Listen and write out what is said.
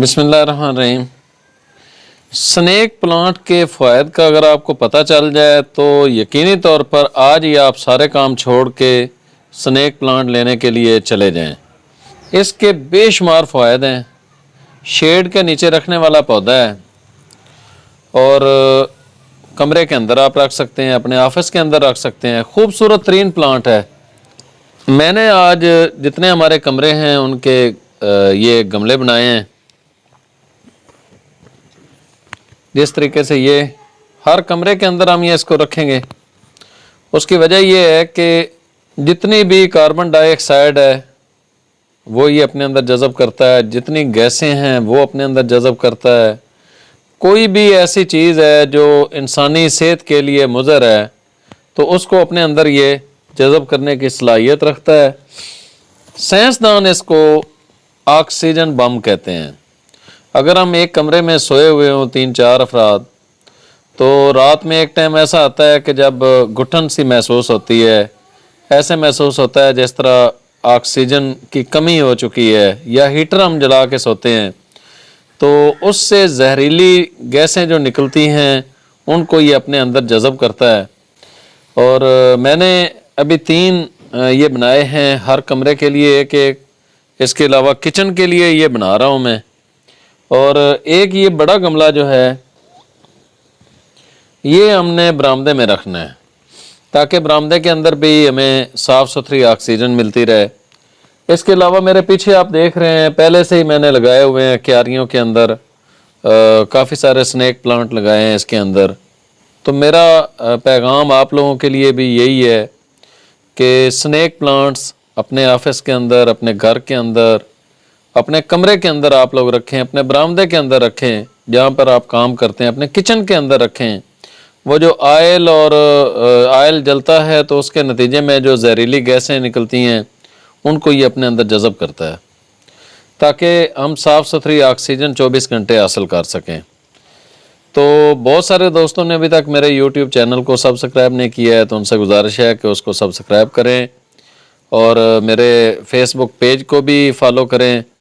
बिस्मिल्लाहिर्रहमानिर्रहीम। Snake plant के फ़वाइद का अगर आपको पता चल जाए तो यकीनी तौर पर आज ही आप सारे काम छोड़ के स्नेक प्लांट लेने के लिए चले जाएं। इसके बेशुमार फ़वाइद हैं। शेड के नीचे रखने वाला पौधा है और कमरे के अंदर आप रख सकते हैं, अपने ऑफिस के अंदर रख सकते हैं। खूबसूरत तरीन प्लांट है। मैंने आज जितने हमारे कमरे हैं उनके ये गमले बनाए हैं। जिस तरीके से ये हर कमरे के अंदर हम ये इसको रखेंगे, उसकी वजह ये है कि जितनी भी कार्बन डाइऑक्साइड है वो ये अपने अंदर जज़ब करता है, जितनी गैसें हैं वो अपने अंदर जज़ब करता है। कोई भी ऐसी चीज़ है जो इंसानी सेहत के लिए मुज़र है तो उसको अपने अंदर ये जज़ब करने की सलाहियत रखता है। साइंसदान इसको ऑक्सीजन बम कहते हैं। अगर हम एक कमरे में सोए हुए हों 3-4 अफराद, तो रात में एक टाइम ऐसा आता है कि जब घुटन सी महसूस होती है, ऐसे महसूस होता है जिस तरह ऑक्सीजन की कमी हो चुकी है, या हीटर हम जला के सोते हैं तो उससे जहरीली गैसें जो निकलती हैं उनको ये अपने अंदर जज़ब करता है। और मैंने अभी 3 ये बनाए हैं हर कमरे के लिए, एक इसके अलावा किचन के लिए ये बना रहा हूँ मैं। और एक ये बड़ा गमला जो है ये हमने बरामदे में रखना है ताकि बरामदे के अंदर भी हमें साफ़ सुथरी ऑक्सीजन मिलती रहे। इसके अलावा मेरे पीछे आप देख रहे हैं पहले से ही मैंने लगाए हुए हैं क्यारियों के अंदर काफ़ी सारे स्नेक प्लांट लगाए हैं इसके अंदर। तो मेरा पैगाम आप लोगों के लिए भी यही है कि स्नेक प्लांट्स अपने ऑफिस के अंदर, अपने घर के अंदर, अपने कमरे के अंदर आप लोग रखें, अपने बरामदे के अंदर रखें, जहाँ पर आप काम करते हैं अपने किचन के अंदर रखें। वो जो आयल जलता है तो उसके नतीजे में जो जहरीली गैसें निकलती हैं उनको ये अपने अंदर जज़ब करता है ताकि हम साफ़ सुथरी ऑक्सीजन 24 घंटे हासिल कर सकें। तो बहुत सारे दोस्तों ने अभी तक मेरे YouTube चैनल को सब्सक्राइब नहीं किया है, तो उनसे गुजारिश है कि उसको सब्सक्राइब करें और मेरे Facebook पेज को भी फॉलो करें।